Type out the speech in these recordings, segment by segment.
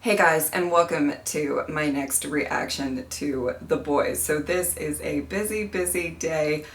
Hey guys, and welcome to my next reaction to The Boys. So this is a busy day,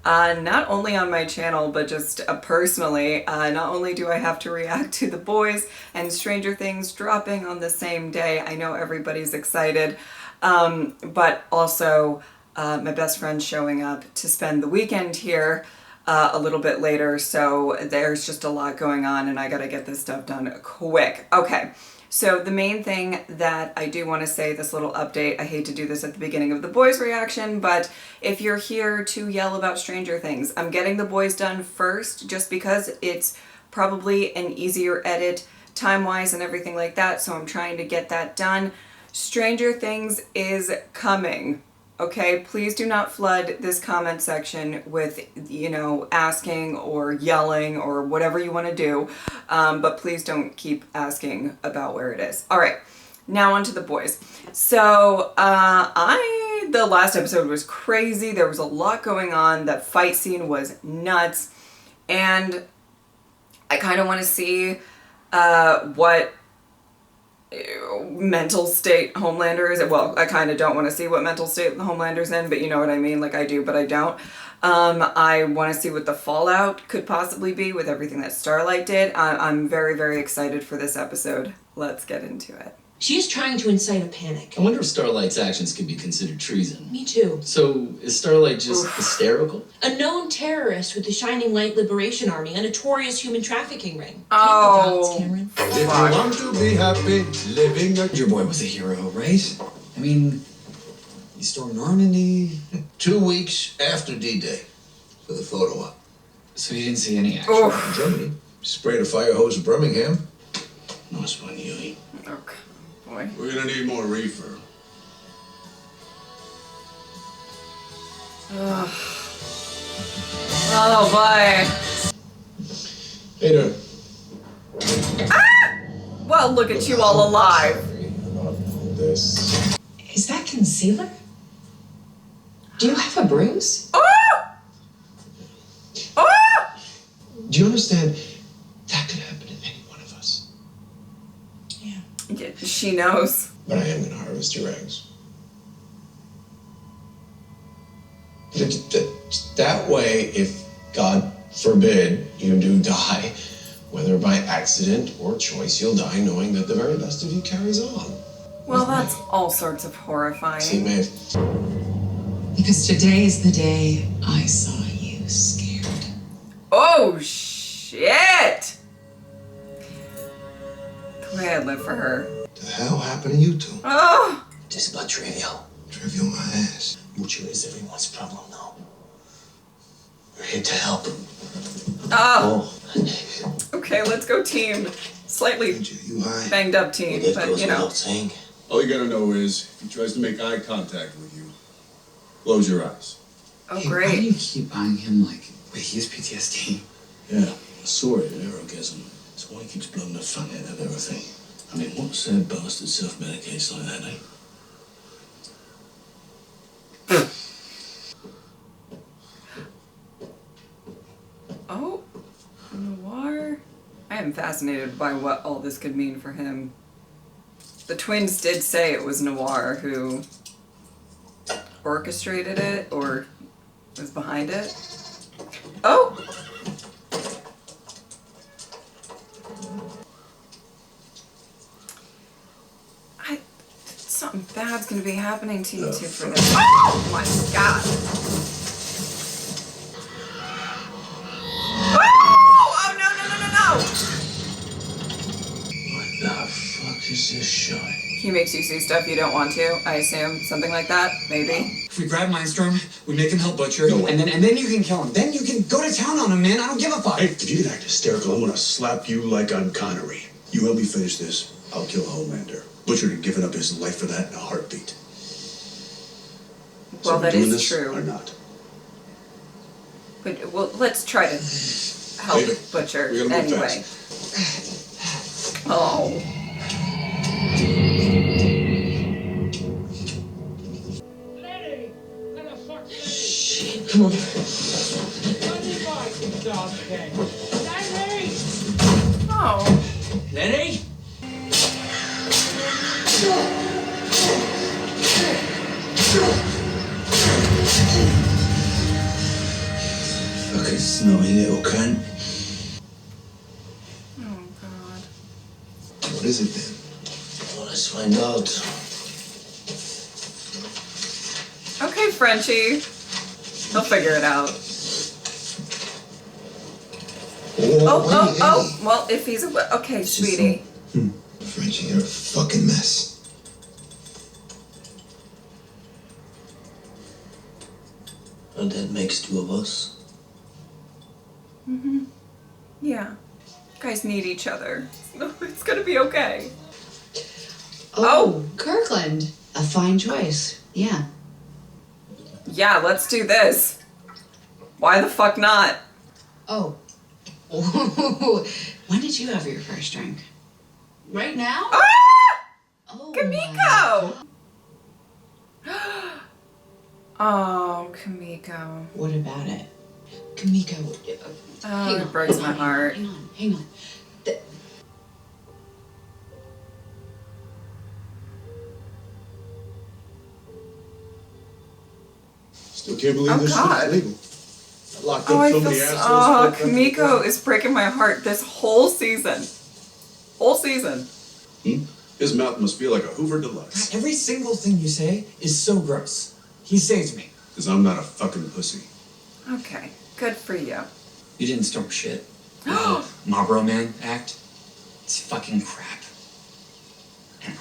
not only on my channel, but just personally. Not only do I have to react to The Boys and Stranger Things dropping on the same day, I know everybody's excited, but also my best friend's showing up to spend the weekend here a little bit later, so there's just a lot going on and I gotta get this stuff done quick. Okay. So the main thing that I do want to say, this little update, I hate to do this at the beginning of The Boys reaction, but if you're here to yell about Stranger Things, I'm getting The Boys done first just because it's probably an easier edit time-wise and everything like that, so I'm trying to get that done. Stranger Things is coming. Okay, please do not flood this comment section with, you know, asking or yelling or whatever you want to do, but please don't keep asking about where it is. All right, now on to The Boys. So the last episode was crazy. There was a lot going on. That fight scene was nuts, and I kind of want to see what mental state Homelander is. Well, I kind of don't want to see what mental state Homelander's in, but you know what I mean, like I do, but I don't. I want to see what the fallout could possibly be with everything that Starlight did. I'm very excited for this episode. Let's get into it. She is trying to incite a panic. I wonder if Starlight's actions could be considered treason. Me too. So, is Starlight just hysterical? A known terrorist with the Shining Light Liberation Army, a notorious human trafficking ring. Oh, Cameron. If you want to be happy, living a... Your boy was a hero, right? I mean, he stormed Normandy. 2 weeks after D-Day for the photo op. So you didn't see any action. In Germany, sprayed a fire hose in Birmingham. Nice one, Yui. okay, boy. We're gonna need more reefer. Oh boy. Hey there. Well, look at you all alive. This. Is that concealer? Do you have a bruise? Do you understand? That could happen to any one of us. Yeah. Yeah, she knows. But I am gonna harvest your eggs. That way, if, God forbid, you do die, whether by accident or choice, you'll die knowing that the very best of you carries on. Well, that's all sorts of horrifying. See, Maeve? Because today is the day I saw you scared. Oh, shit! Glad I live for her. The hell happened to you two? Oh! Just about trivial. Trivial my ass. Mucho is everyone's problem now. We're here to help. Oh! Okay, let's go team. Slightly You high? banged up team, but you know. Saying. All you gotta know is, if he tries to make eye contact with you, close your eyes. Oh, Hey, why do great. you keep eyeing him like, wait, he has PTSD? Yeah, I saw it in Aerogasm. That's why he keeps blowing the fun out of everything. I mean, what sad bastard self-medicates like that, eh? Oh, Noir? I am fascinated by what all this could mean for him. The twins did say it was Noir who orchestrated it or was behind it. Oh! Something bad's gonna be happening to you two for this. Oh my god! Oh no! What the fuck is this shot? He makes you see stuff you don't want to, I assume. Something like that, maybe. If we grab Mindstorm, we make him help Butcher, and then you can kill him. Then you can go to town on him, man. I don't give a fuck. Hey, if you get act hysterical, I'm gonna slap you like I'm Connery. You help me finish this, I'll kill Homelander. Butcher had given up his life for that in a heartbeat. Well, So that doing is this true. Or not? But, well, let's try to help David, Butcher we gotta move anyway. Oh. Shit, come on. Oh. Lenny? Fucking snowy little cunt. Oh God. What is it then? Well, let's find out. Okay, Frenchie. He'll figure it out. Oh. Well, if he's okay, sweetie. Frenchie, you're a fucking mess. And that makes two of us. Yeah. You guys need each other. It's gonna be okay. Oh, Kirkland. A fine choice. Yeah. Yeah, let's do this. Why the fuck not? Oh. When did you have your first drink? Right now? Ah! Oh, Kimiko! Oh, Kimiko. What about it? Kimiko. Oh, it breaks my heart. Hang on. Still can't believe Oh, this God. shit's legal. I locked Oh, up I so feel many so. assholes. Oh, fucked up. Kimiko is breaking my heart this whole season. Whole season. His mouth must feel like a Hoover Deluxe. Every single thing you say is so gross. He saved me. Because I'm not a fucking pussy. Okay, good for you. You didn't start shit. Marlboro Man act. It's fucking crap. And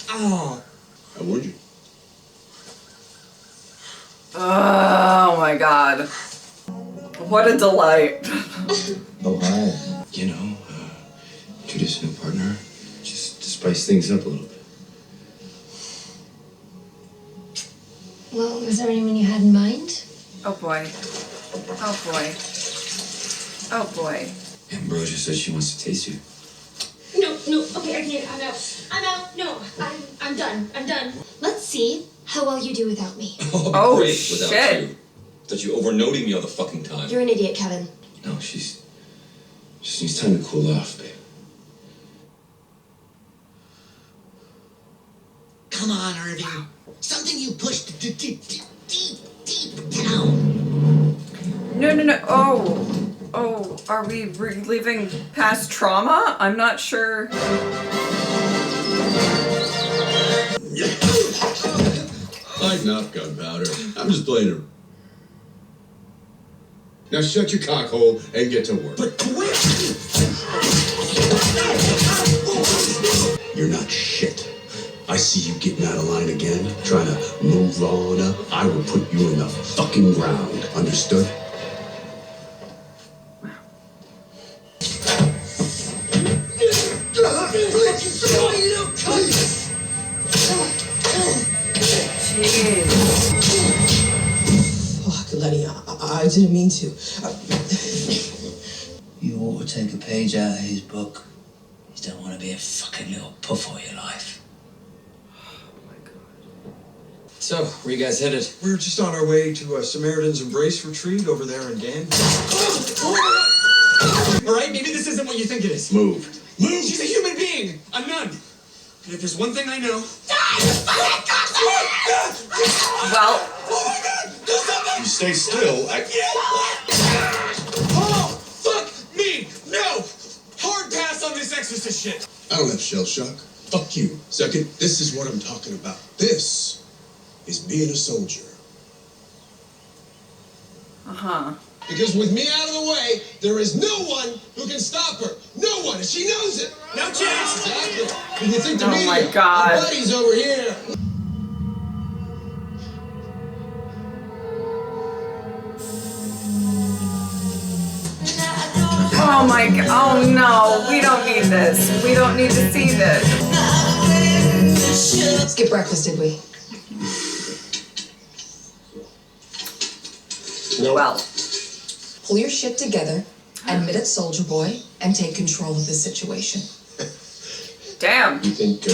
oh. I warned you. Oh my God. What a delight. Oh, hi. You know, introduce a new partner. Just to spice things up a little bit. Well, was there anyone you had in mind? Oh boy. Oh boy. Oh boy. Ambrosia said she wants to taste you. No, okay, I can't. I'm out. No, I'm done. I'm done. Let's see how well you do without me. Oh, great shit. without you. That you overnoting me all the fucking time. You're an idiot, Kevin. No, she needs time to cool off, babe. Come on, Irving. Something you pushed deep down. No. Oh, are we reliving past trauma? I'm not sure. Lighten up, gunpowder. I'm just playing her. Now shut your cockhole and get to work. But wait! You're not shit. I see you getting out of line again, trying to move on up. I will put you in the fucking ground. Understood? Jeez. Fuck, Lenny, I didn't mean to. You ought to take a page out of his book. You don't want to be a fucking little puff all your life. So, where you guys headed? We're just on our way to a Samaritan's Embrace retreat over there in Danby. Alright, maybe this isn't what you think it is. Move. Move! She's a human being! A nun! And if there's one thing I know... Well, You stay still. Oh! Fuck me! No! Hard pass on this exorcist shit! I don't have shell shock. Fuck you. Second, this is what I'm talking about. This is being a soldier. uh-huh. Because with me out of the way, there is no one who can stop her. No one, and she knows it. No chance! Exactly. And you think the Oh media, my God. our buddies over here. Oh my God. Oh no, we don't need this. We don't need to see this. Skip breakfast, did we? Well, Pull your shit together, admit it, soldier boy, and take control of the situation. damn. You think,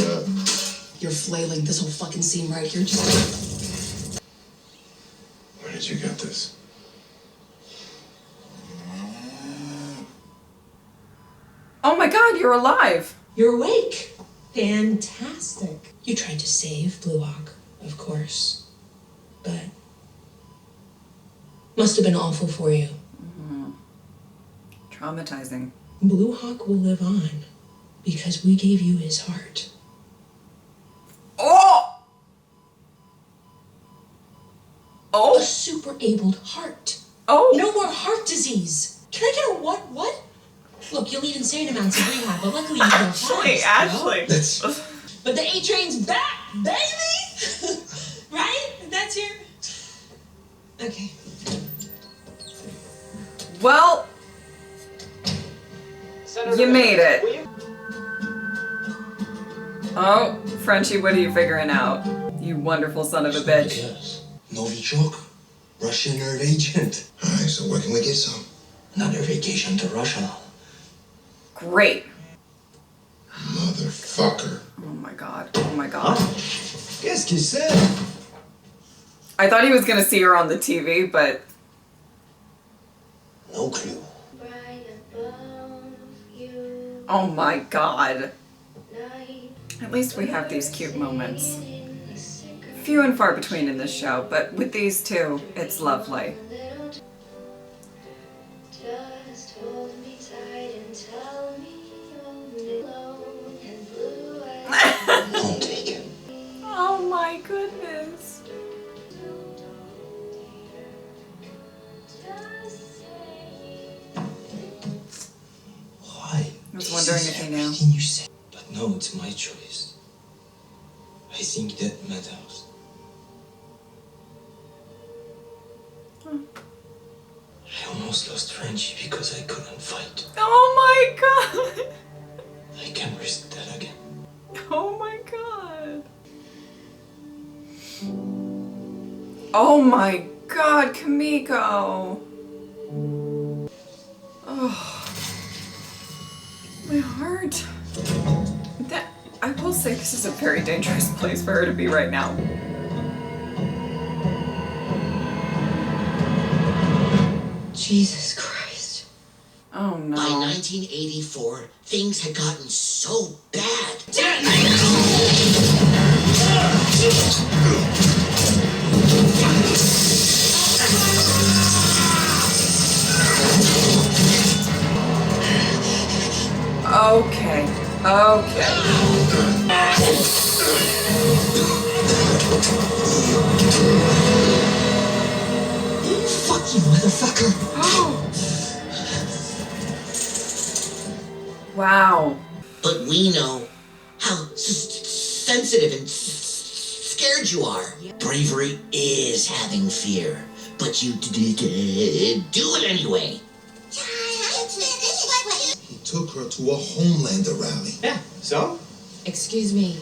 You're flailing this whole fucking scene right here. Just where did you get this? Oh my God, you're alive. You're awake. Fantastic. You tried to save Blue Hawk, of course. But must have been awful for you. Traumatizing. Blue Hawk will live on because we gave you his heart. Oh! A super-abled heart. Oh! No more heart disease. Can I get a what? Look, you'll need insane amounts of rehab, but luckily you go fast. Ashley. But the A-Train's back, baby! Right? That's your... Okay. Well, you made it. Oh, Frenchie, what are you figuring out? You wonderful son of a bitch. Yes. Novichok, Russian nerve agent. All right, so where can we get some? Another vacation to Russia. Great. Motherfucker. Oh my god. Oh my god. Qu'est-ce qu'il c'est? I thought he was gonna see her on the TV, but No clue. oh my god. At least we have these cute moments. Few and far between in this show, but with these two, it's lovely. Don't take it. Oh my goodness. Why? I was wondering if he knew. Everything you say. But no, it's my choice. I think that matters. I almost lost Frenchie because I couldn't fight. Oh my god. I can risk that again. Oh my god. Oh my god, Kimiko. Oh. My heart. That, I will say this is a very dangerous place for her to be right now. Jesus Christ. Oh no. By 1984, things had gotten so bad. Okay. Okay. Fuck you, motherfucker. Wow. But we know how sensitive and scared you are. Bravery is having fear, but you do it anyway. He took her to a Homelander rally. Yeah, so? Excuse me.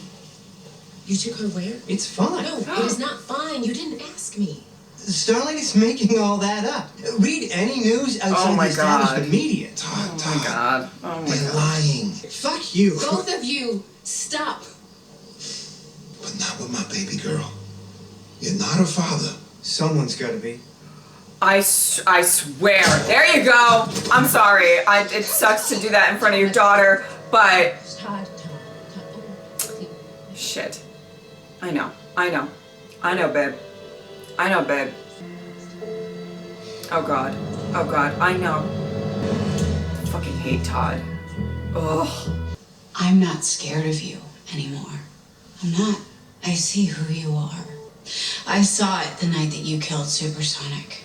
You took her where? It's fine. No, it is not fine. You didn't ask me. Starlight is making all that up. Read any news outside my the establishment God. media. Oh my god. Oh my They're god. lying. Fuck you. Both of you, stop. But not with my baby girl. You're not her father. Someone's gotta be. I swear. There you go. I'm sorry. It sucks to do that in front of your daughter, but Todd. shit. I know, babe. I know, babe. Oh god. Oh god. I know. Fucking hate Todd. Ugh. I'm not scared of you anymore. I'm not. I see who you are. I saw it the night that you killed Supersonic.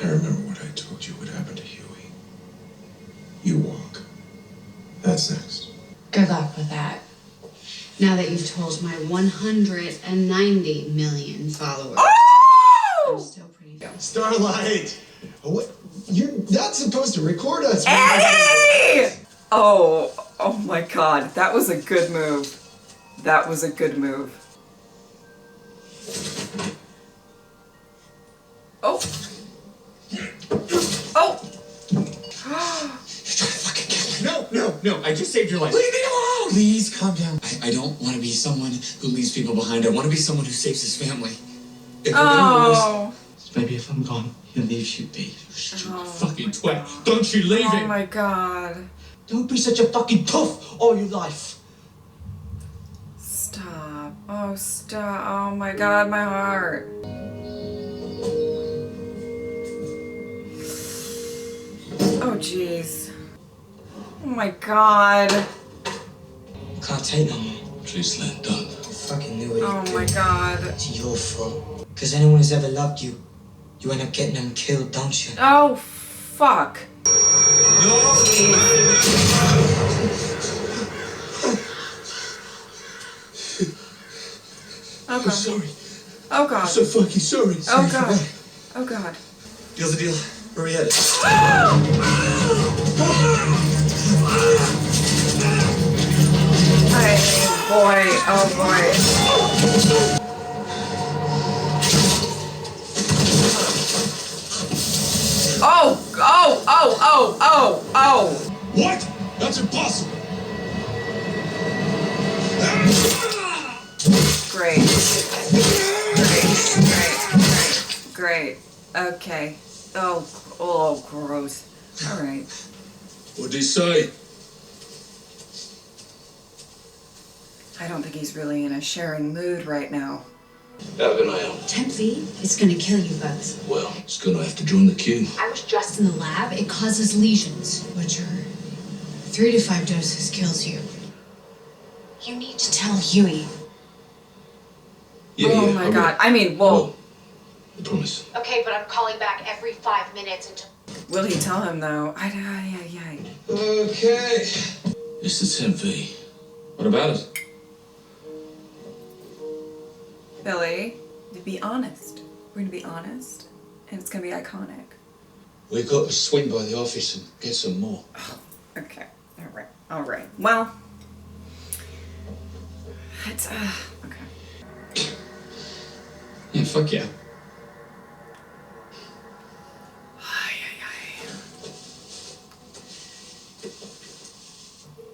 I remember what I told you would happen to Huey. You walk. That's next. Good luck with that. Now that you've told my 190 million followers. I'm still pretty good. Starlight! What? You're not supposed to record us. Eddie! Oh my god. That was a good move. That was a good move. Oh. Oh. No, I just saved your life. Leave me alone! Please calm down. I don't want to be someone who leaves people behind. I want to be someone who saves his family. If Oh. Maybe if I'm gone, he leaves you be. Oh. fucking twat, don't you leave Oh him. my god. Don't be such a fucking tough all your life. Stop. Oh, stop. Oh my God, my heart. Oh, jeez. Oh my God. Can't take no more. Please, Lynn, don't. I fucking knew it. Oh my God. It's your fault. Because anyone who's ever loved you, you end up getting them killed, don't you? Oh, fuck. Oh, God. I'm sorry. Oh, God. I'm so fucking sorry. Oh, God. Oh, God. Deal's a deal. Where are we headed? Hey, boy. Oh, boy. Oh, oh, oh, oh, oh, oh. What? That's impossible. Great. Great. Okay. Oh, gross. All right. What'd he say? I don't think he's really in a sharing mood right now. Have an eye on. Temp V is gonna kill you both. Well, it's gonna have to join the queue. I was just in the lab. It causes lesions, which are 3 to 5 doses kills you. You need to tell Huey. Oh my God. I mean, whoa. I promise. Okay, but I'm calling back every 5 minutes until. Will he tell him though? Yeah. Okay. It's the Temp V. What about it? Billy, to be honest. We're gonna be honest, and it's gonna be iconic. We've got to swing by the office and get some more. Okay. All right. Well, it's okay. Yeah, fuck yeah.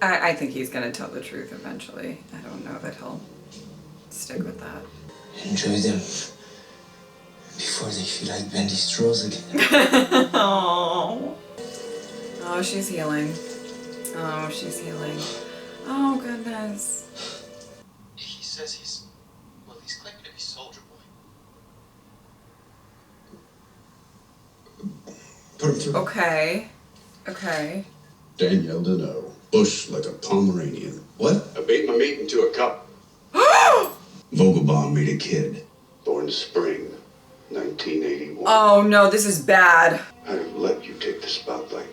I think he's gonna tell the truth eventually. I don't know that he'll stick with that. Enjoy them before they feel like bendy straws again. Oh, she's healing. Oh, she's healing. Oh, goodness. He says he's claiming to be Soldier Boy. Put him through. Okay. Danielle Deneau. Bush like a Pomeranian. What? I beat my meat into a cup. Vogelbaum made a kid. Born spring, 1981. Oh no, this is bad. I'd have let you take the spotlight.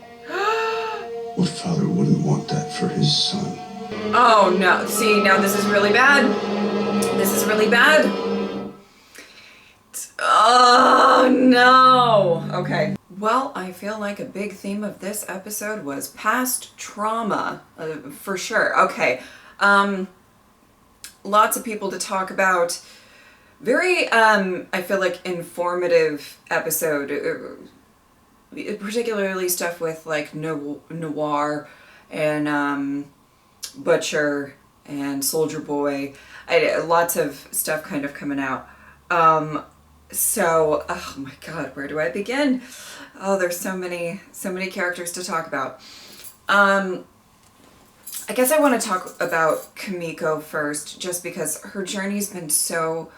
What father wouldn't want that for his son? Oh no. See, now this is really bad. This is really bad. Oh no. Okay. Well, I feel like a big theme of this episode was past trauma, for sure. Okay. Lots of people to talk about. Very, I feel like, informative episode. Particularly stuff with, like, Noir and Butcher and Soldier Boy. Lots of stuff kind of coming out. So, oh my God, where do I begin? Oh, there's so many characters to talk about. I guess I want to talk about Kimiko first, just because her journey's been so,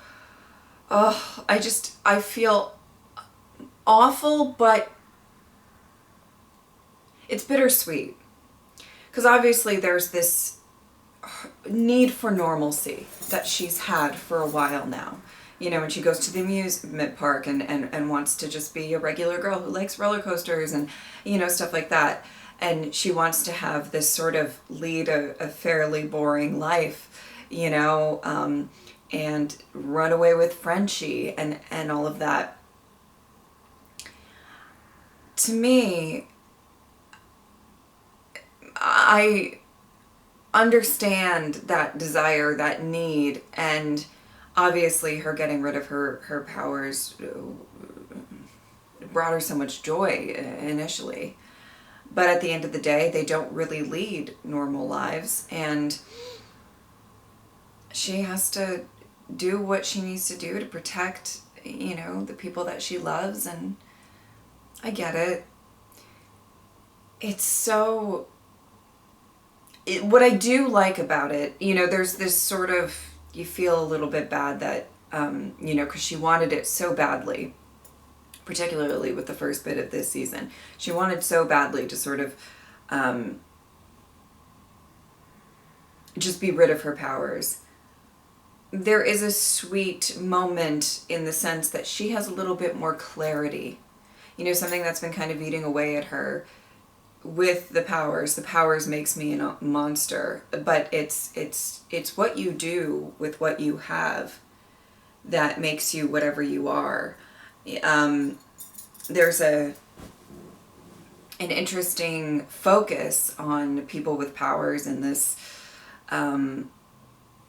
I feel awful, but it's bittersweet. Because obviously there's this need for normalcy that she's had for a while now. You know, when she goes to the amusement park and wants to just be a regular girl who likes roller coasters and, you know, stuff like that. And she wants to have this sort of lead a fairly boring life, you know, and run away with Frenchie and all of that. To me, I understand that desire, that need, and obviously her getting rid of her powers brought her so much joy initially. But at the end of the day, they don't really lead normal lives, and she has to do what she needs to do to protect, you know, the people that she loves, and I get it. It's so... what I do like about it, you know, there's this sort of you feel a little bit bad that, you know, because she wanted it so badly, particularly with the first bit of this season. She wanted so badly to sort of just be rid of her powers. There is a sweet moment in the sense that she has a little bit more clarity. You know, something that's been kind of eating away at her with the powers. The powers makes me a monster, but it's what you do with what you have that makes you whatever you are. There's an interesting focus on people with powers in this,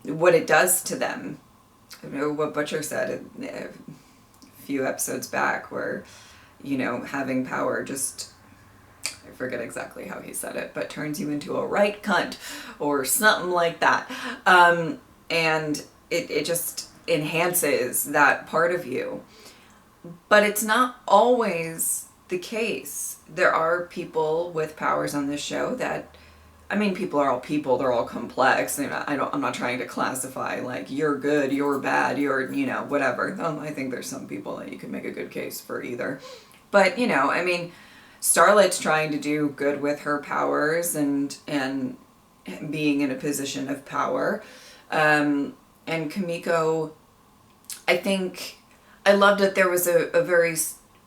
what it does to them. I know what Butcher said a few episodes back, where, you know, having power just, I forget exactly how he said it, but turns you into a right cunt or something like that. And it just enhances that part of you. But it's not always the case. There are people with powers on this show that, I mean, people are all people, they're all complex. And I'm not trying to classify like you're good, you're bad, you're, you know, whatever. I think there's some people that you could make a good case for either. But, you know, I mean, Starlight's trying to do good with her powers and being in a position of power. And Kimiko, I think, I loved that there was a very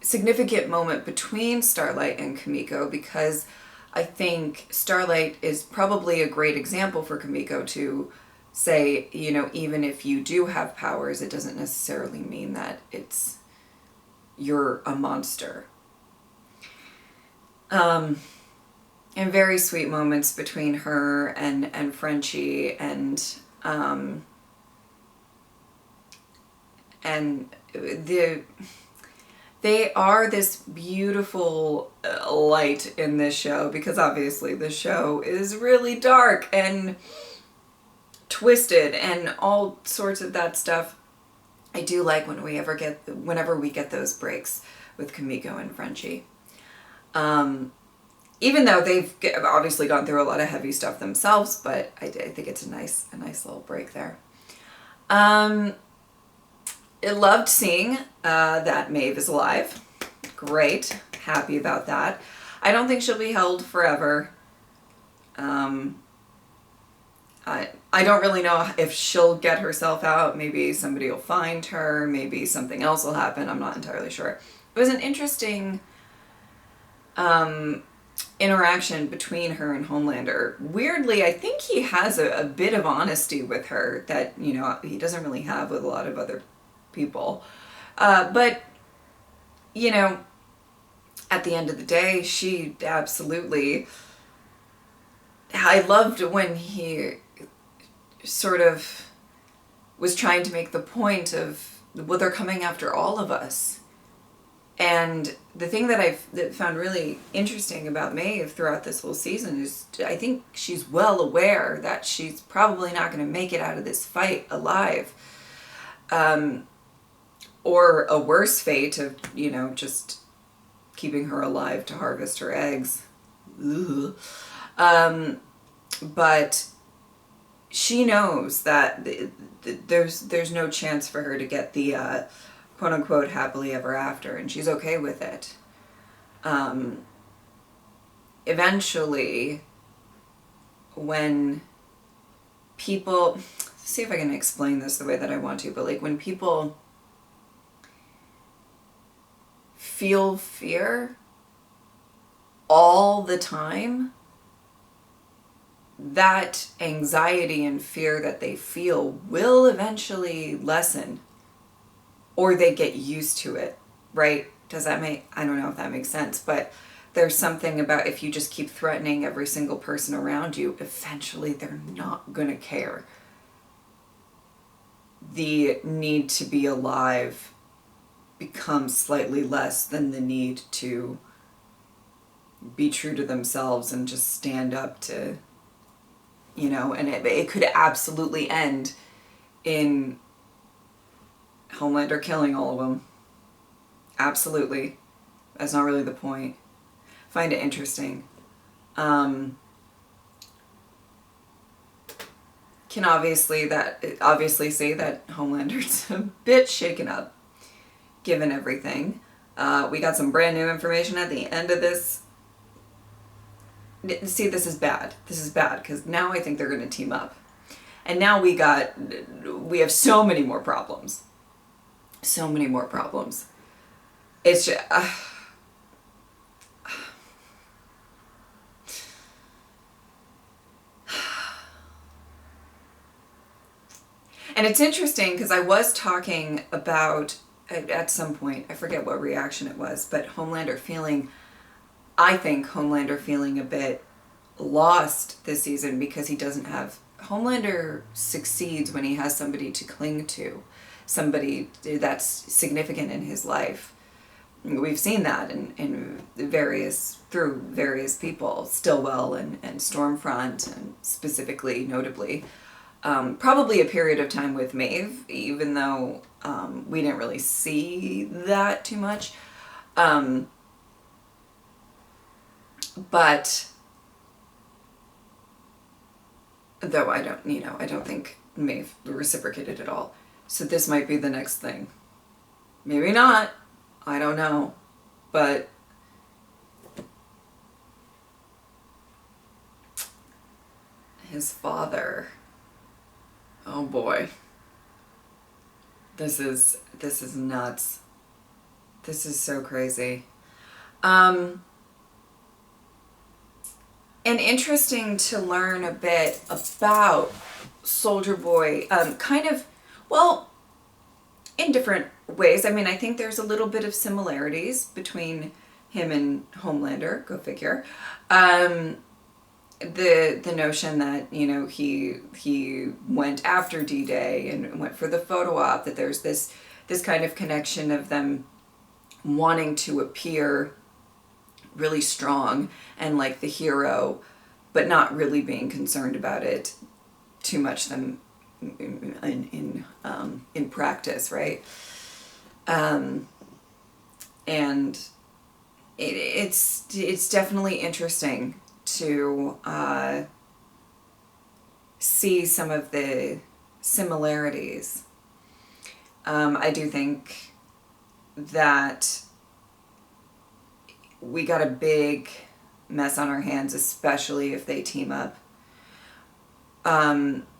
significant moment between Starlight and Kimiko, because I think Starlight is probably a great example for Kimiko to say, you know, even if you do have powers, it doesn't necessarily mean that you're a monster. And very sweet moments between her and Frenchie, and they are this beautiful light in this show, because obviously the show is really dark and twisted and all sorts of that stuff. I do like whenever we get those breaks with Kimiko and Frenchie. Even though they've obviously gone through a lot of heavy stuff themselves, but I think it's a nice little break there. I loved seeing that Maeve is alive. Great. Happy about that. I don't think she'll be held forever. I don't really know if she'll get herself out. Maybe somebody will find her. Maybe something else will happen. I'm not entirely sure. It was an interesting interaction between her and Homelander. Weirdly, I think he has a bit of honesty with her that, you know, he doesn't really have with a lot of other people. But, you know, at the end of the day, she absolutely... I loved when he sort of was trying to make the point of, well, they're coming after all of us. And the thing that I've found really interesting about Maeve throughout this whole season is I think she's well aware that she's probably not going to make it out of this fight alive. Or a worse fate of, you know, just keeping her alive to harvest her eggs. Ugh. But she knows that there's no chance for her to get the quote-unquote happily ever after, and she's okay with it. Eventually, when people... see if I can explain this the way that I want to, but like when people feel fear all the time, that anxiety and fear that they feel will eventually lessen, or they get used to it, right? Does that make, I don't know if that makes sense, but there's something about if you just keep threatening every single person around you, eventually they're not gonna care. The need to be alive becomes slightly less than the need to be true to themselves and just stand up to, you know, and it could absolutely end in Homelander killing all of them. Absolutely. That's not really the point. Find it can obviously see that Homelander's a bit shaken up, given everything. We got some brand new information at the end of this. See, this is bad. This is bad, because now I think they're going to team up. And now we have so many more problems. So many more problems. It's just... And it's interesting because I was talking about, at some point, I forget what reaction it was, but I think Homelander feeling a bit lost this season because he doesn't have... Homelander succeeds when he has somebody to cling to, somebody that's significant in his life. We've seen that through various people, Stillwell and Stormfront, and specifically, notably. Probably a period of time with Maeve, even though we didn't really see that too much. But though I don't think Maeve reciprocated at all. So this might be the next thing. Maybe not. I don't know. But his father... Oh boy. This is nuts. This is so crazy. And interesting to learn a bit about Soldier Boy, kind of, well, in different ways. I mean, I think there's a little bit of similarities between him and Homelander, go figure. The notion that, he went after D-Day and went for the photo op, that there's this kind of connection of them wanting to appear really strong and like the hero, but not really being concerned about it too much in practice, right? And it's definitely interesting to see some of the similarities. I do think that we got a big mess on our hands, especially if they team up.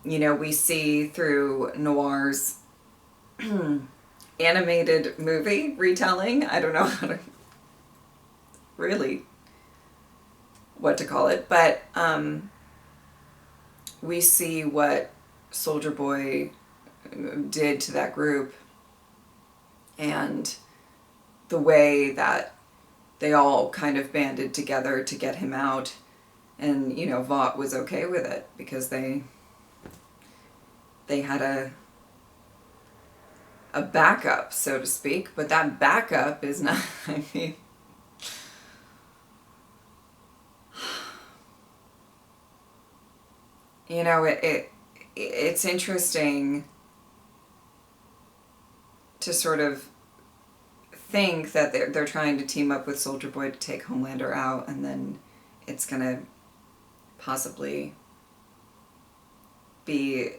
We see through Noir's animated movie retelling, I don't know how to really what to call it, but we see what Soldier Boy did to that group and the way that they all kind of banded together to get him out, and Vought was okay with it because they had a backup, so to speak, but that backup is not, I mean, it's interesting to sort of think that they're trying to team up with Soldier Boy to take Homelander out, and then it's gonna possibly be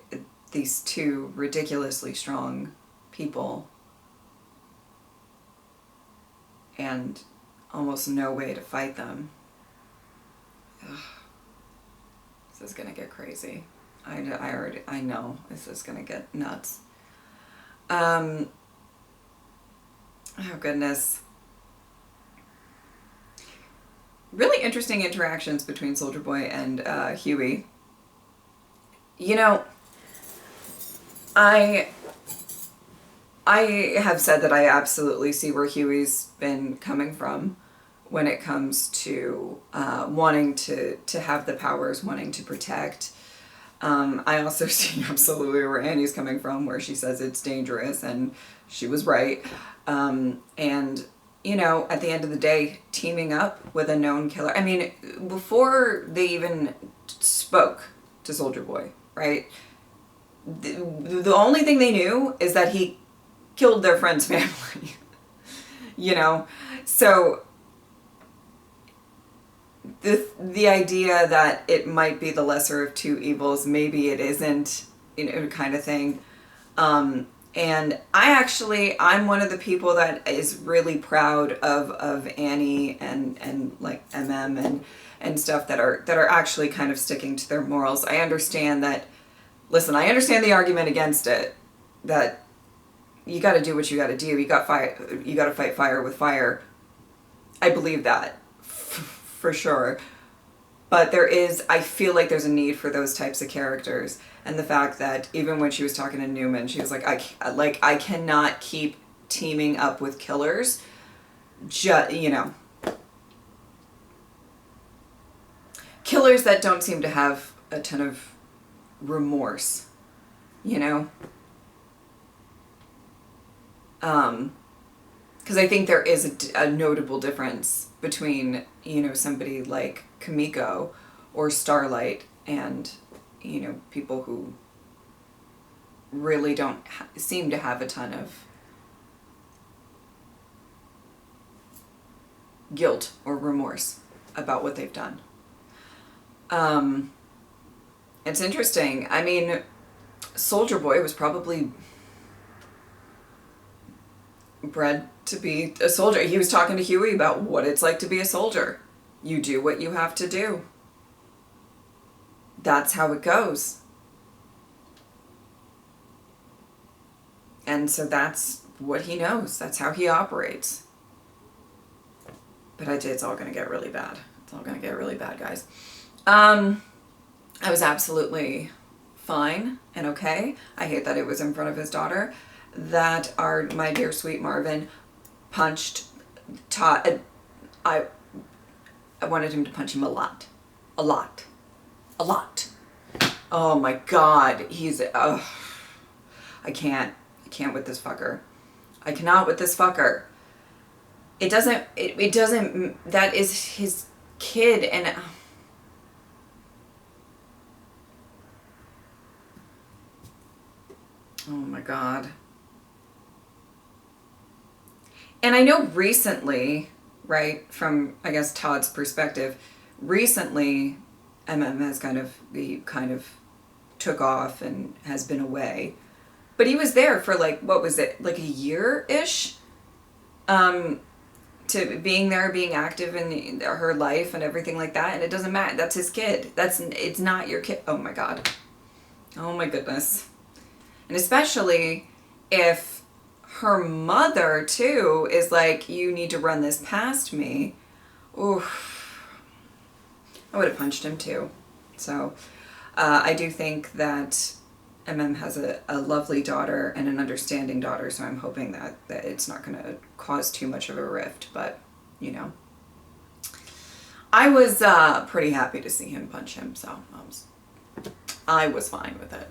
these two ridiculously strong people and almost no way to fight them. Ugh. This is gonna get crazy. I know this is gonna get nuts. Oh goodness. Really interesting interactions between Soldier Boy and Huey. I have said that I absolutely see where Huey's been coming from when it comes to wanting to have the powers, wanting to protect. I also see absolutely where Annie's coming from, where she says it's dangerous, and she was right. And, at the end of the day, teaming up with a known killer. I mean, before they even spoke to Soldier Boy, right? The only thing they knew is that he killed their friend's family. So the idea that it might be the lesser of two evils, maybe it isn't kind of thing. And I'm one of the people that is really proud of Annie and like MM and stuff that are actually kind of sticking to their morals. I understand that, listen, I understand the argument against it, that you got to do what you got to do. You got to fight fire with fire. I believe that for sure. But I feel like there's a need for those types of characters. And the fact that even when she was talking to Newman, she was like, I cannot keep teaming up with killers. Killers that don't seem to have a ton of remorse, because I think there is a notable difference between, somebody like Kimiko or Starlight and, people who really don't seem to have a ton of guilt or remorse about what they've done. It's interesting. I mean, Soldier Boy was probably bred to be a soldier. He was talking to Huey about what it's like to be a soldier. You do what you have to do. That's how it goes. And so that's what he knows. That's how he operates. But it's all going to get really bad. It's all going to get really bad, guys. I was absolutely fine and okay. I hate that it was in front of his daughter. That my dear sweet Marvin punched Todd. I wanted him to punch him a lot. A lot. A lot. Oh my God. He's, I can't with this fucker. I cannot with this fucker. It doesn't, that is his kid, and oh my God. And I know recently, right, from, I guess, Todd's perspective, recently MM has kind of took off and has been away. But he was there for like, what was it, like a year-ish? To being there, being active in her life and everything like that. And it doesn't matter. That's his kid. It's not your kid. Oh my God. Oh my goodness. And especially if her mother too is like, you need to run this past me. Oof. I would have punched him too. So I do think that MM has a lovely daughter and an understanding daughter, so I'm hoping that it's not going to cause too much of a rift, but, I was pretty happy to see him punch him, so I was fine with it.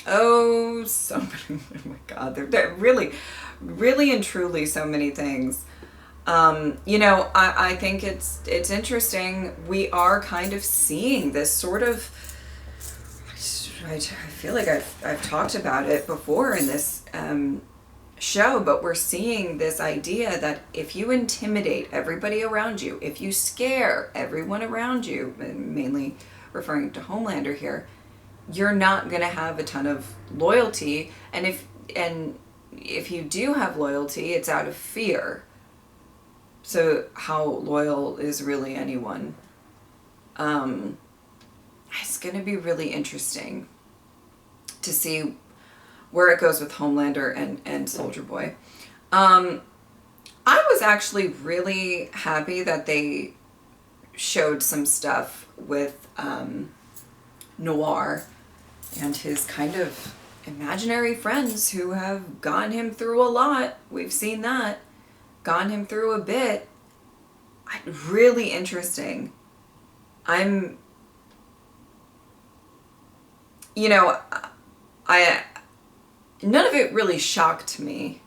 Oh, so many, oh my God, they're really, really and truly so many things. I think it's interesting. We are kind of seeing this sort of, I feel like I've talked about it before in this show, but we're seeing this idea that if you intimidate everybody around you, if you scare everyone around you, mainly referring to Homelander here, you're not going to have a ton of loyalty. And if you do have loyalty, it's out of fear. So how loyal is really anyone? It's going to be really interesting to see where it goes with Homelander and Soldier Boy. I was actually really happy that they showed some stuff with Noir and his kind of imaginary friends who have gotten him through a lot. We've seen that. Gotten him through a bit. Really interesting. None of it really shocked me.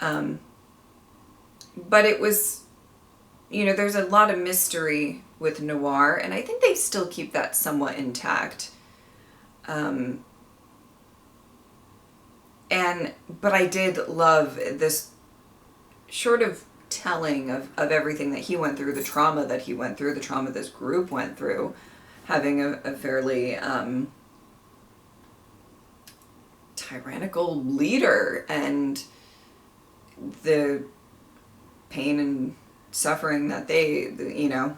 But it was, there's a lot of mystery with Noir, and I think they still keep that somewhat intact. But I did love this sort of telling of everything that he went through, the trauma that he went through, the trauma this group went through, having a fairly tyrannical leader, and the pain and suffering that they, you know,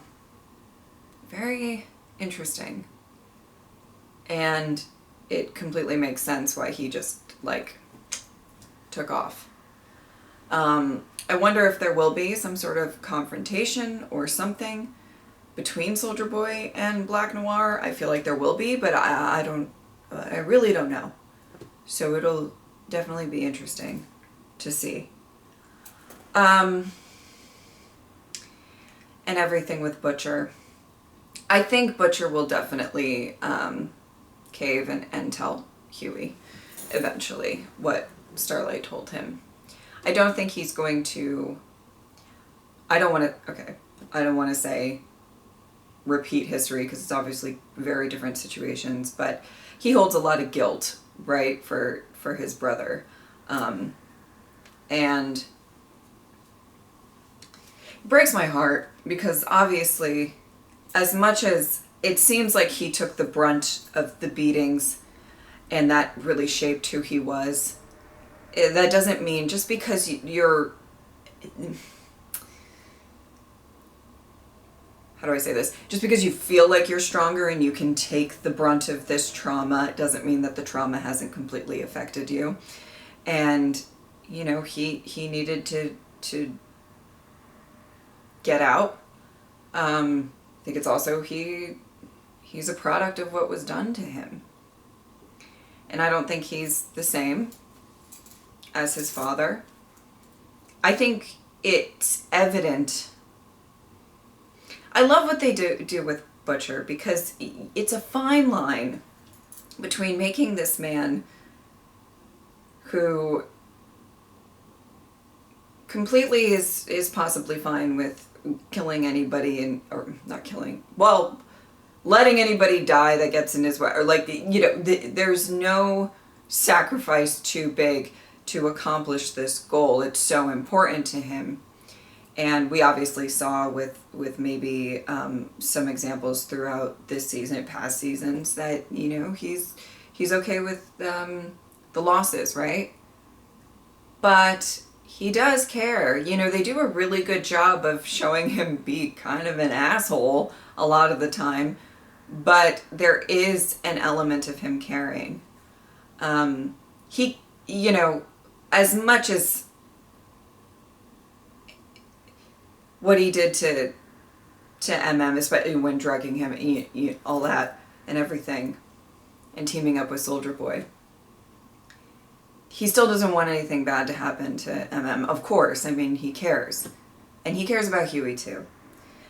very interesting. And it completely makes sense why he just, like, took off. I wonder if there will be some sort of confrontation or something between Soldier Boy and Black Noir. I feel like there will be, but I really don't know. So it'll definitely be interesting to see. And everything with Butcher. I think Butcher will definitely cave and tell Huey eventually what Starlight told him. I don't think he's going to, I don't want to say repeat history, because it's obviously very different situations, but he holds a lot of guilt, right, for his brother. And it breaks my heart, because obviously, as much as it seems like he took the brunt of the beatings and that really shaped who he was, that doesn't mean just because you're, how do I say this? Just because you feel like you're stronger and you can take the brunt of this trauma, it doesn't mean that the trauma hasn't completely affected you. And, you know, he needed to get out. I think it's also he's a product of what was done to him. And I don't think he's the same as his father. I think it's evident. I love what they do with Butcher, because it's a fine line between making this man who completely is possibly fine with killing anybody, or not killing, well, letting anybody die that gets in his way, or like, you know, there's no sacrifice too big to accomplish this goal. It's so important to him. And we obviously saw with maybe some examples throughout this season, past seasons, that, you know, he's okay with the losses, right? But he does care. You know, they do a really good job of showing him be kind of an asshole a lot of the time, but there is an element of him caring. He, you know, as much as what he did to MM, especially when drugging him, all that and everything, and teaming up with Soldier Boy, he still doesn't want anything bad to happen to MM. Of course, I mean, he cares. And he cares about Huey too.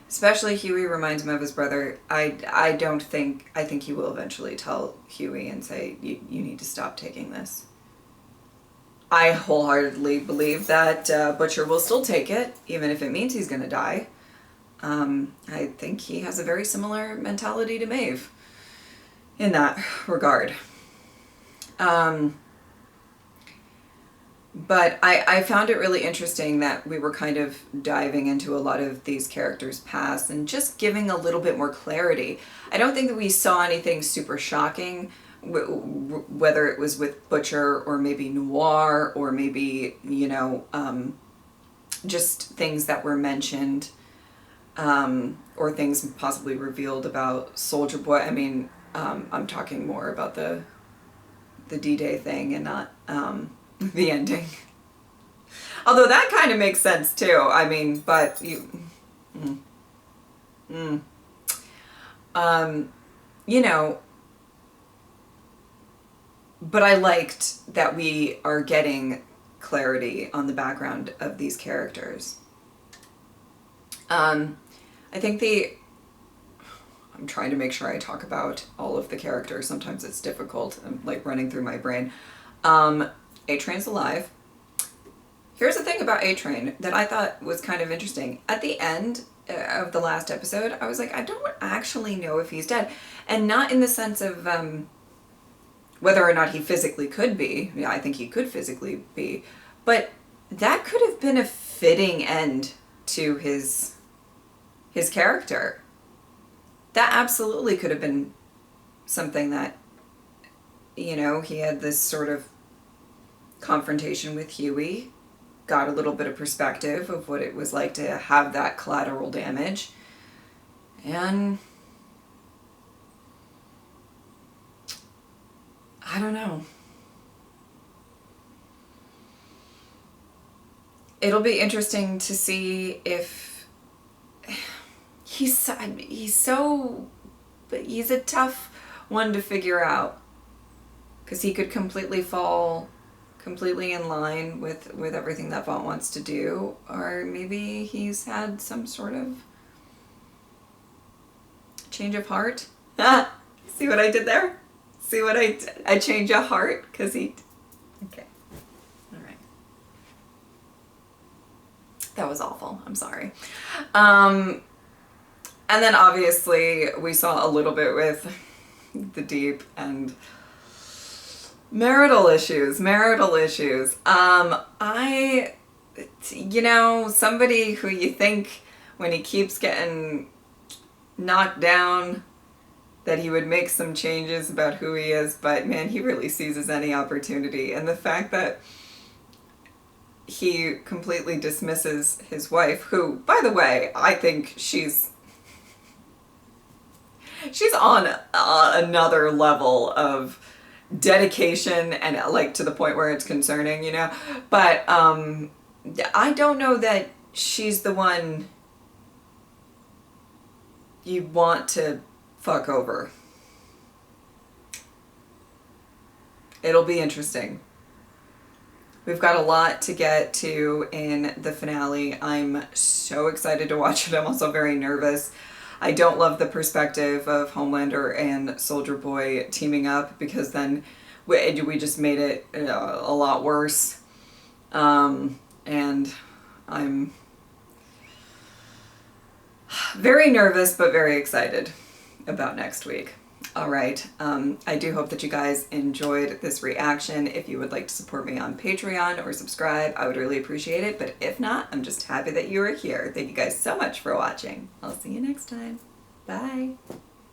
Especially Huey reminds him of his brother. I think he will eventually tell Huey and say, you need to stop taking this. I wholeheartedly believe that Butcher will still take it, even if it means he's going to die. I think he has a very similar mentality to Maeve in that regard. But I found it really interesting that we were kind of diving into a lot of these characters' past and just giving a little bit more clarity. I don't think that we saw anything super shocking, whether it was with Butcher or maybe Noir or maybe, you know, just things that were mentioned, or things possibly revealed about Soldier Boy. I mean, I'm talking more about the D-Day thing and not the ending. Although that kind of makes sense too. I mean, but you know, but I liked that we are getting clarity on the background of these characters. I think I'm trying to make sure I talk about all of the characters. Sometimes it's difficult. I'm like running through my brain. A-Train's alive. Here's the thing about A-Train that I thought was kind of interesting. At the end of the last episode, I was like, I don't actually know if he's dead. And not in the sense of whether or not he physically could be. Yeah, I think he could physically be. But that could have been a fitting end to his character. that absolutely could have been something that, you know, he had this sort of confrontation with Huey, got a little bit of perspective of what it was like to have that collateral damage, and I don't know. It'll be interesting to see if he's a tough one to figure out, because he could completely fall completely in line with everything that Vaught wants to do, or maybe he's had some sort of change of heart. See what I did there? See what I change of heart? Because he... Okay. All right. That was awful. I'm sorry. And then obviously we saw a little bit with the Deep and marital issues. You know, somebody who you think when he keeps getting knocked down that he would make some changes about who he is, but man, he really seizes any opportunity. And the fact that he completely dismisses his wife, who, by the way, I think she's on another level of dedication, and like to the point where it's concerning, you know. But I don't know that she's the one you want to fuck over. It'll be interesting. We've got a lot to get to in the finale. I'm so excited to watch it. I'm also very nervous. I don't love the perspective of Homelander and Soldier Boy teaming up, because then we just made it a lot worse. And I'm very nervous, but very excited about next week. All right. I do hope that you guys enjoyed this reaction. If you would like to support me on Patreon or subscribe, I would really appreciate it. But if not, I'm just happy that you are here. Thank you guys so much for watching. I'll see you next time. Bye.